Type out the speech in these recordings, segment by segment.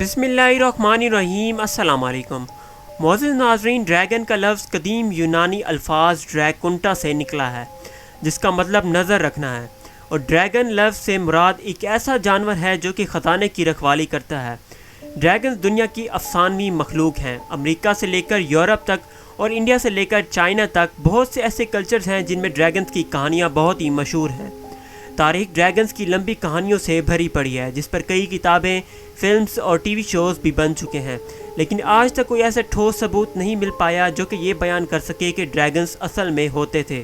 बिस्मिल्लाहिर्रहमानिर्रहीम। अस्सलाम वालेकुम। मोअज़्ज़िज़ नाज़रीन, ड्रैगन का लफ्ज़ कदीम यूनानी अल्फाज ड्रैकुंटा से निकला है, जिसका मतलब नज़र रखना है। और ड्रैगन लफ्ज़ से मुराद एक ऐसा जानवर है जो कि ख़ज़ाने की रखवाली करता है। ड्रैगन्स दुनिया की अफसानवी मखलूक हैं। अमेरिका से लेकर यूरोप तक और इंडिया से लेकर चाइना तक बहुत से ऐसे कल्चर्स हैं जिनमें ड्रैगन्स की कहानियाँ बहुत ही मशहूर हैं। तारीख़ ड्रैगन्स की लंबी कहानियों से भरी पड़ी है, जिस पर कई किताबें, फिल्म्स और टीवी शोज़ भी बन चुके हैं, लेकिन आज तक कोई ऐसा ठोस सबूत नहीं मिल पाया जो कि ये बयान कर सके कि ड्रैगन्स असल में होते थे।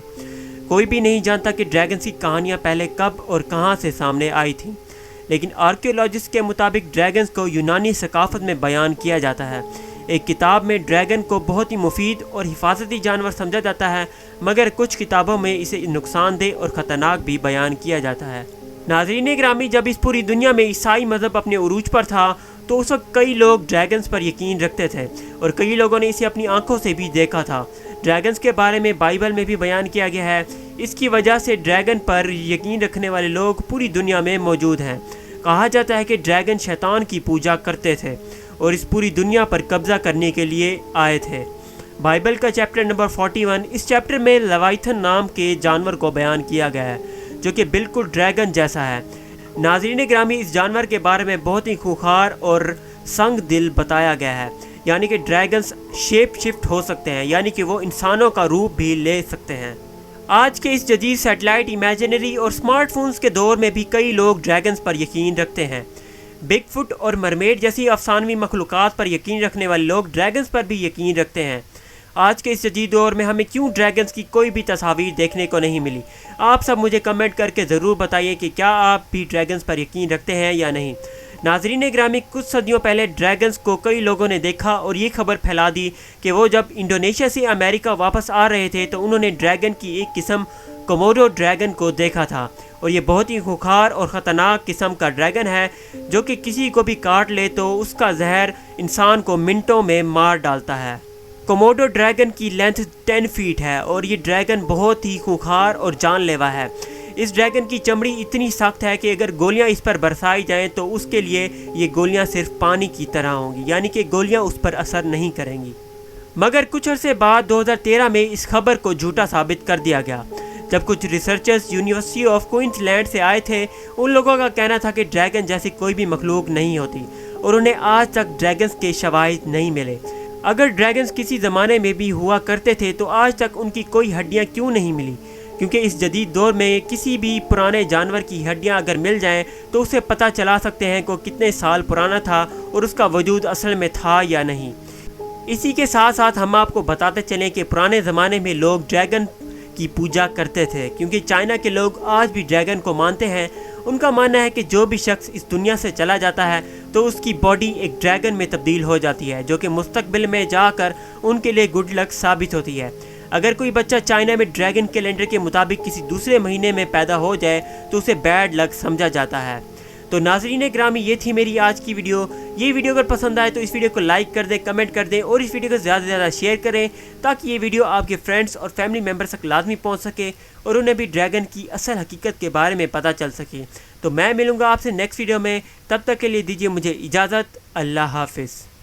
कोई भी नहीं जानता कि ड्रैगन्स की कहानियाँ पहले कब और कहाँ से सामने आई थीं, लेकिन आर्कियोलॉजिस्ट के मुताबिक ड्रैगन्स को यूनानी सकाफत में बयान किया जाता है। एक किताब में ड्रैगन को बहुत ही मुफीद और हिफाजती जानवर समझा जाता है, मगर कुछ किताबों में इसे नुकसानदेह और ख़तरनाक भी बयान किया जाता है। नाज़रीन ग्रामी, जब इस पूरी दुनिया में ईसाई मज़हब अपने उरूज पर था तो उस वक्त कई लोग ड्रैगन्स पर यकीन रखते थे और कई लोगों ने इसे अपनी आंखों से भी देखा था। ड्रैगन्स के बारे में बाइबल में भी बयान किया गया है। इसकी वजह से ड्रैगन पर यकीन रखने वाले लोग पूरी दुनिया में मौजूद हैं। कहा जाता है कि ड्रैगन शैतान की पूजा करते थे और इस पूरी दुनिया पर कब्ज़ा करने के लिए आए थे। बाइबल का चैप्टर नंबर 41, इस चैप्टर में लवाइथन नाम के जानवर को बयान किया गया है, जो कि बिल्कुल ड्रैगन जैसा है। नाज़रीन ग्रामी, इस जानवर के बारे में बहुत ही खूंखार और संग दिल बताया गया है, यानी कि ड्रैगन्स शेप शिफ्ट हो सकते हैं, यानी कि वो इंसानों का रूप भी ले सकते हैं। आज के इस जदीद सैटेलाइट, इमेजिनरी और स्मार्टफोन्स के दौर में भी कई लोग ड्रैगन्स पर यकीन रखते हैं। बिग फुट और मरमेड जैसी अफसानवी मखलूक़ात पर यकीन रखने वाले लोग ड्रैगन्स पर भी यकीन रखते हैं। आज के इस जदीद दौर में हमें क्यों ड्रैगन्स की कोई भी तस्वीर देखने को नहीं मिली? आप सब मुझे कमेंट करके ज़रूर बताइए कि क्या आप भी ड्रैगन्स पर यकीन रखते हैं या नहीं। नाज़रीन ग्रामी, कुछ सदियों पहले ड्रैगन्स को कई लोगों ने देखा और ये खबर फैला दी कि वो जब इंडोनेशिया से अमेरिका वापस आ रहे थे तो उन्होंने ड्रैगन की एक किस्म कोमोडो ड्रैगन को देखा था। और ये बहुत ही खूंखार और ख़तरनाक किस्म का ड्रैगन है जो कि किसी को भी काट ले तो उसका जहर इंसान को मिनटों में मार डालता है। कोमोडो ड्रैगन की लेंथ 10 फीट है और ये ड्रैगन बहुत ही खूंखार और जानलेवा है। इस ड्रैगन की चमड़ी इतनी सख्त है कि अगर गोलियां इस पर बरसाई जाएं तो उसके लिए ये गोलियां सिर्फ पानी की तरह होंगी, यानी कि गोलियां उस पर असर नहीं करेंगी। मगर कुछ अरसे बाद 2013 में इस खबर को झूठा साबित कर दिया गया। जब कुछ रिसर्चर्स यूनिवर्सिटी ऑफ क्वींसलैंड से आए थे, उन लोगों का कहना था कि ड्रैगन जैसी कोई भी मखलूक नहीं होती और उन्हें आज तक ड्रैगन्स के शवाहिद नहीं मिले। अगर ड्रैगन्स किसी ज़माने में भी हुआ करते थे तो आज तक उनकी कोई हड्डियां क्यों नहीं मिली? क्योंकि इस जदीद दौर में किसी भी पुराने जानवर की हड्डियां अगर मिल जाएं तो उससे पता चला सकते हैं कि कितने साल पुराना था और उसका वजूद असल में था या नहीं। इसी के साथ साथ हम आपको बताते चलें कि पुराने ज़माने में लोग ड्रैगन की पूजा करते थे, क्योंकि चाइना के लोग आज भी ड्रैगन को मानते हैं। उनका मानना है कि जो भी शख्स इस दुनिया से चला जाता है तो उसकी बॉडी एक ड्रैगन में तब्दील हो जाती है, जो कि मुस्तकबिल में जाकर उनके लिए गुड लक साबित होती है। अगर कोई बच्चा चाइना में ड्रैगन कैलेंडर के मुताबिक किसी दूसरे महीने में पैदा हो जाए तो उसे बैड लक समझा जाता है। तो नाज़रीन ग्रामी, ये थी मेरी आज की वीडियो। ये वीडियो अगर पसंद आए तो इस वीडियो को लाइक कर दें, कमेंट कर दें और इस वीडियो को ज़्यादा से ज़्यादा शेयर करें, ताकि ये वीडियो आपके फ्रेंड्स और फैमिली मेम्बर्स तक लाजमी पहुंच सके और उन्हें भी ड्रैगन की असल हकीकत के बारे में पता चल सके। तो मैं मिलूँगा आपसे नेक्स्ट वीडियो में, तब तक के लिए दीजिए मुझे इजाज़त। अल्लाह हाफिज़।